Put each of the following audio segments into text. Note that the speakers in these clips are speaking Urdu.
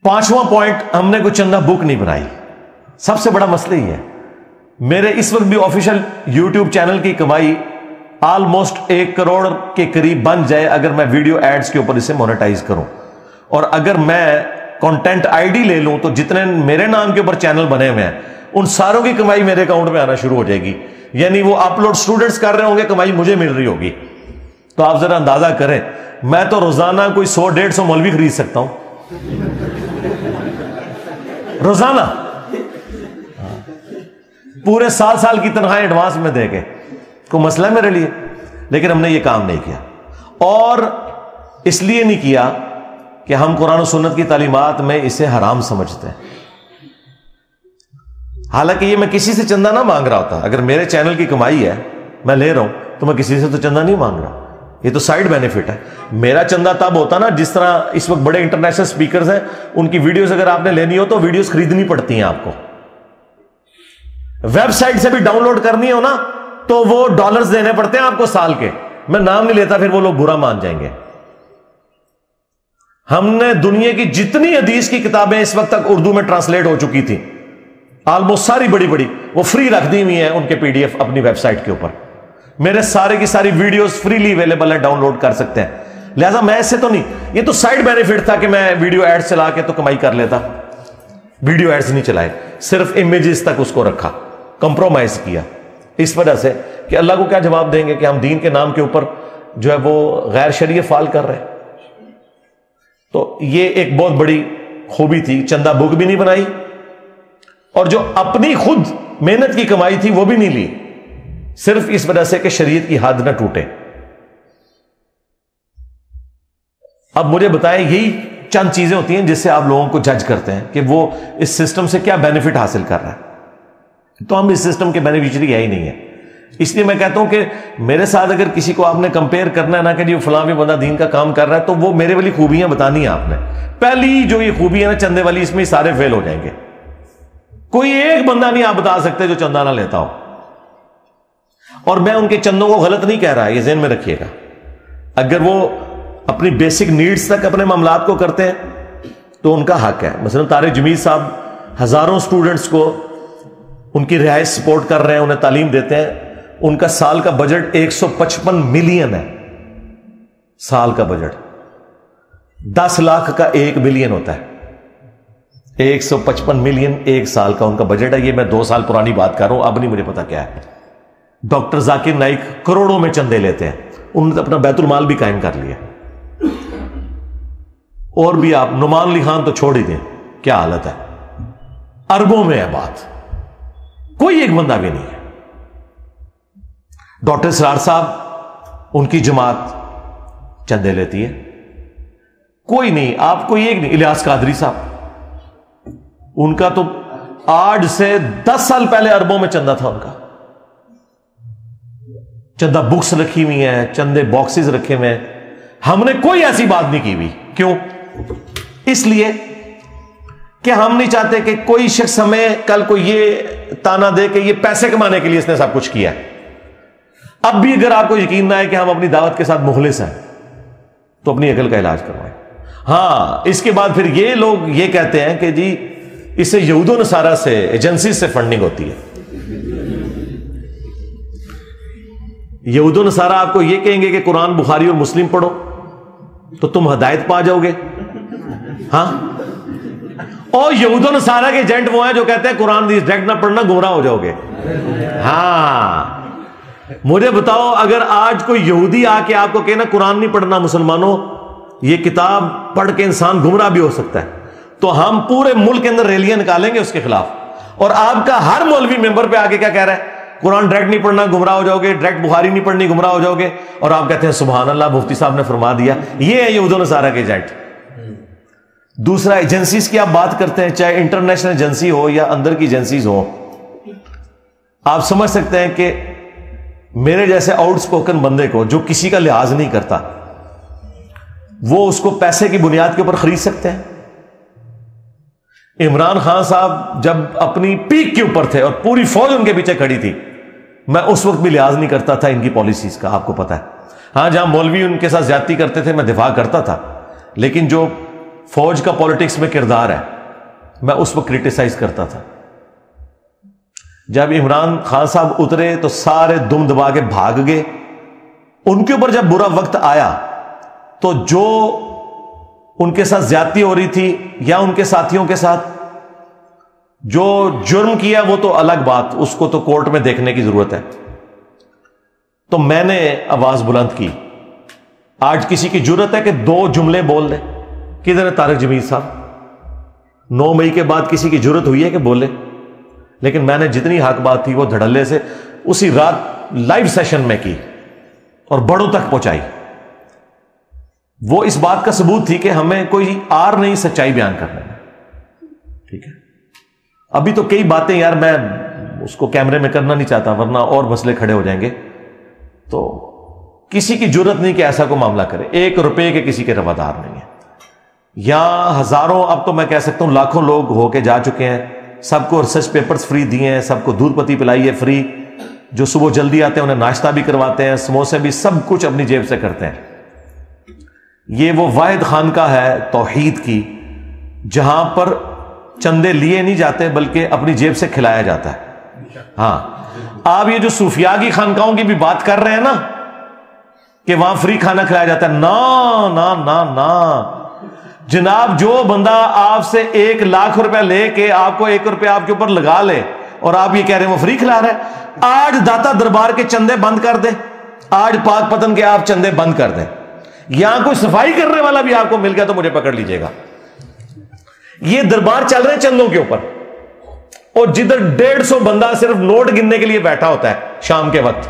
5واں پوائنٹ، ہم نے کوئی چندہ بک نہیں بنائی. سب سے بڑا مسئلہ ہی ہے. میرے اس وقت بھی آفیشیل یوٹیوب چینل کی کمائی آلموسٹ 1 کروڑ کے قریب بن جائے اگر میں ویڈیو ایڈز کے اوپر اسے مونیٹائز کروں. اور اگر میں کانٹینٹ آئی ڈی لے لوں تو جتنے میرے نام کے اوپر چینل بنے ہوئے ہیں ان ساروں کی کمائی میرے اکاؤنٹ میں آنا شروع ہو جائے گی. یعنی وہ اپلوڈ سٹوڈنٹس کر رہے ہوں گے، کمائی مجھے مل رہی ہوگی. تو آپ ذرا اندازہ کریں، میں تو روزانہ کوئی 100-150 مولوی خرید سکتا ہوں روزانہ، پورے سال کی تنخواہیں ایڈوانس میں دے کے. کوئی مسئلہ ہے میرے لیے؟ لیکن ہم نے یہ کام نہیں کیا. اور اس لیے نہیں کیا کہ ہم قرآن و سنت کی تعلیمات میں اسے حرام سمجھتے ہیں. حالانکہ یہ میں کسی سے چندہ نہ مانگ رہا ہوتا. اگر میرے چینل کی کمائی ہے، میں لے رہا ہوں، تو میں کسی سے تو چندہ نہیں مانگ رہا. یہ تو سائیڈ بینیفٹ ہے. میرا چندہ تب ہوتا نا جس طرح اس وقت بڑے انٹرنیشنل سپیکرز ہیں، ان کی ویڈیوز اگر آپ نے لینی ہو تو ویڈیوز خریدنی پڑتی ہیں آپ کو. ویب سائٹ سے بھی ڈاؤن لوڈ کرنی ہو نا تو وہ ڈالرز دینے پڑتے ہیں آپ کو سال کے. میں نام نہیں لیتا، پھر وہ لوگ برا مان جائیں گے. ہم نے دنیا کی جتنی حدیث کی کتابیں اس وقت تک اردو میں ٹرانسلیٹ ہو چکی تھی، آلموسٹ ساری بڑی وہ فری رکھ دی ہوئی ہیں ان کے PDF اپنی ویب سائٹ کے اوپر. میرے سارے کی ساری ویڈیوز فریلی اویلیبل ہیں، ڈاؤن لوڈ کر سکتے ہیں. لہذا میں ایسے تو نہیں، یہ تو سائیڈ بینیفٹ تھا کہ میں ویڈیو ایڈز چلا کے تو کمائی کر لیتا. ویڈیو ایڈز نہیں چلائے، صرف امیجز تک اس کو رکھا، کمپرومائز کیا. اس وجہ سے کہ اللہ کو کیا جواب دیں گے کہ ہم دین کے نام کے اوپر جو ہے وہ غیر شرعی فعال کر رہے ہیں. تو یہ ایک بہت بڑی خوبی تھی. چندہ بک بھی نہیں بنائی، اور جو اپنی خود محنت کی کمائی تھی وہ بھی نہیں لی، صرف اس وجہ سے کہ شریعت کی حد نہ ٹوٹے. اب مجھے بتائیں، یہی چند چیزیں ہوتی ہیں جس سے آپ لوگوں کو جج کرتے ہیں کہ وہ اس سسٹم سے کیا بینیفٹ حاصل کر رہا ہے. تو ہم اس سسٹم کے بینیفیشری ہے ہی نہیں ہے. اس لیے میں کہتا ہوں کہ میرے ساتھ اگر کسی کو آپ نے کمپیئر کرنا ہے نا کہ جو فلاں بھی بندہ دین کا کام کر رہا ہے، تو وہ میرے والی خوبیاں بتانی ہیں آپ نے. پہلی جو یہ خوبی ہے نا چندے والی، اس میں سارے فیل ہو جائیں گے. کوئی ایک بندہ نہیں آپ بتا سکتے جو چندہ نہ لیتا ہو. اور میں ان کے چندوں کو غلط نہیں کہہ رہا، یہ ذہن میں رکھیے گا. اگر وہ اپنی بیسک نیڈز تک اپنے معاملات کو کرتے ہیں تو ان کا حق ہے. مثلا طارق جمیل صاحب ہزاروں سٹوڈنٹس کو ان کی رہائش سپورٹ کر رہے ہیں، انہیں تعلیم دیتے ہیں. ان کا سال کا بجٹ 155 ملین ہے. سال کا بجٹ 10 لاکھ کا 1 بلین ہوتا ہے. 155 ملین ایک سال کا ان کا بجٹ ہے. یہ میں 2 سال پرانی بات کر رہا ہوں، اب نہیں مجھے پتا کیا ہے. ڈاکٹر ذاکر نائک کروڑوں میں چندے لیتے ہیں، انہوں نے اپنا بیت المال بھی قائم کر لیا. اور بھی آپ نعمان علی خان تو چھوڑ ہی دیں، کیا حالت ہے، اربوں میں ہے بات. کوئی ایک بندہ بھی نہیں ہے. ڈاکٹر اسرار صاحب، ان کی جماعت چندے لیتی ہے. کوئی نہیں، آپ کوئی ایک نہیں. الیاس قادری صاحب، ان کا تو آج سے 10 سال پہلے اربوں میں چندہ تھا. ان کا چندہ بکس رکھی ہوئی ہیں، چندے باکسز رکھے ہوئے ہیں. ہم نے کوئی ایسی بات نہیں کی ہوئی. کیوں؟ اس لیے کہ ہم نہیں چاہتے کہ کوئی شخص ہمیں کل کو یہ تانا دے کہ یہ پیسے کمانے کے لیے اس نے سب کچھ کیا ہے. اب بھی اگر آپ کو یقین نہ ہے کہ ہم اپنی دعوت کے ساتھ مخلص ہیں تو اپنی عقل کا علاج کروائیں. ہاں، اس کے بعد پھر یہ لوگ یہ کہتے ہیں کہ جی اس سے یہود و نصارہ سے، ایجنسی سے فنڈنگ ہوتی ہے. یہود و نصارہ آپ کو یہ کہیں گے کہ قرآن، بخاری اور مسلم پڑھو تو تم ہدایت پا جاؤ گے. ہاں، اور یہود و نصارہ کے ایجنٹ وہ ہیں جو کہتے ہیں قرآن ڈائریکٹ نہ پڑھنا، گمراہ ہو جاؤ گے. ہاں، مجھے بتاؤ، اگر آج کوئی یہودی آ کے آپ کو کہنا قرآن نہیں پڑھنا مسلمانوں، یہ کتاب پڑھ کے انسان گمراہ بھی ہو سکتا ہے، تو ہم پورے ملک کے اندر ریلیاں نکالیں گے اس کے خلاف. اور آپ کا ہر مولوی ممبر پہ آگے کیا کہہ رہا ہے؟ قرآن ڈائریکٹ نہیں پڑھنا، گمراہ ہو جاؤ گے. ڈائریکٹ بخاری نہیں پڑھنی، گمراہ ہو جاؤ گے. اور آپ کہتے ہیں سبحان اللہ، مفتی صاحب نے فرما دیا. یہ ہے یہود و نصارہ کے ایجنٹ. دوسرا، ایجنسیز کی آپ بات کرتے ہیں، چاہے انٹرنیشنل ایجنسی ہو یا اندر کی ایجنسیز ہو. آپ سمجھ سکتے ہیں کہ میرے جیسے آؤٹ سپوکن بندے کو جو کسی کا لحاظ نہیں کرتا، وہ اس کو پیسے کی بنیاد کے اوپر خرید سکتے ہیں. عمران خان صاحب جب اپنی پیک کے اوپر تھے اور پوری فوج ان کے پیچھے کھڑی تھی، میں اس وقت بھی لحاظ نہیں کرتا تھا ان کی پالیسیز کا، آپ کو پتا ہے. ہاں، جہاں مولوی ان کے ساتھ زیادتی کرتے تھے میں دفاع کرتا تھا، لیکن جو فوج کا پالیٹکس میں کردار ہے، میں اس وقت کرٹیسائز کرتا تھا. جب عمران خان صاحب اترے تو سارے دم دبا کے بھاگ گئے. ان کے اوپر جب برا وقت آیا تو جو ان کے ساتھ زیادتی ہو رہی تھی یا ان کے ساتھیوں کے ساتھ جو جرم کیا وہ تو الگ بات، اس کو تو کورٹ میں دیکھنے کی ضرورت ہے. تو میں نے آواز بلند کی. آج کسی کی جرت ہے کہ 2 جملے بول دے؟ کدھر ہے طارق جمیل صاحب؟ 9 مئی کے بعد کسی کی جرت ہوئی ہے کہ بولے؟ لیکن میں نے جتنی حق بات تھی وہ دھڑلے سے اسی رات لائیو سیشن میں کی اور بڑوں تک پہنچائی. وہ اس بات کا ثبوت تھی کہ ہمیں کوئی آر نہیں سچائی بیان کرنے میں. ٹھیک ہے، ابھی تو کئی باتیں یار میں اس کو کیمرے میں کرنا نہیں چاہتا ورنہ اور مسئلے کھڑے ہو جائیں گے. تو کسی کی جرت نہیں کہ ایسا کو معاملہ کرے. 1 روپے کے کسی کے روادار نہیں ہے. یہاں ہزاروں، اب تو میں کہہ سکتا ہوں لاکھوں لوگ ہو کے جا چکے ہیں. سب کو ریسرچ پیپرز فری دیے ہیں، سب کو دودھ پتی پلائی ہے فری. جو صبح جلدی آتے ہیں انہیں ناشتہ بھی کرواتے ہیں، سموسے بھی، سب کچھ اپنی جیب سے کرتے ہیں. یہ وہ واحد خانقاہ ہے توحید کی جہاں پر چندے لیے نہیں جاتے بلکہ اپنی جیب سے کھلایا جاتا ہے. ہاں، آپ یہ جو صوفیاء کی خانقاہوں کی بھی بات کر رہے ہیں نا کہ وہاں فری کھانا کھلایا جاتا ہے، نا نا نا نا جناب. جو بندہ آپ سے 1 لاکھ روپے لے کے آپ کو 1 روپے آپ کے اوپر لگا لے اور آپ یہ کہہ رہے ہیں وہ فری کھلا رہا ہے. آج داتا دربار کے چندے بند کر دیں، آج پاک پتن کے آپ چندے بند کر دیں. یہاں کوئی صفائی کرنے والا بھی آپ کو مل گیا تو مجھے پکڑ لیجئے گا. یہ دربار چل رہے ہیں چندوں کے اوپر، اور جدھر 150 بندہ صرف نوٹ گننے کے لیے بیٹھا ہوتا ہے شام کے وقت،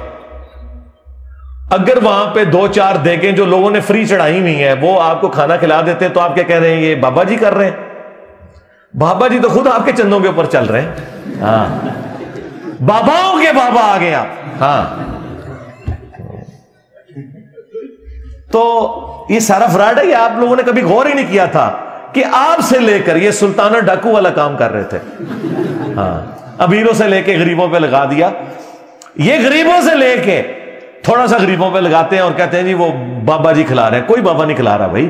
اگر وہاں پہ 2-4 دیگیں جو لوگوں نے فری چڑھائی ہوئی ہیں وہ آپ کو کھانا کھلا دیتے تو آپ کیا کہہ رہے ہیں یہ بابا جی کر رہے ہیں؟ بابا جی تو خود آپ کے چندوں کے اوپر چل رہے ہیں. ہاں، باباؤں کے بابا آ گئے آپ. ہاں، تو یہ سارا فراڈ ہے. یہ آپ لوگوں نے کبھی غور ہی نہیں کیا تھا کہ آپ سے لے کر یہ سلطانہ ڈاکو والا کام کر رہے تھے. ہاں، امیروں سے لے کے غریبوں پہ لگا دیا. یہ غریبوں سے لے کے تھوڑا سا غریبوں پہ لگاتے ہیں اور کہتے ہیں جی وہ بابا جی کھلا رہے ہیں. کوئی بابا نہیں کھلا رہا بھائی.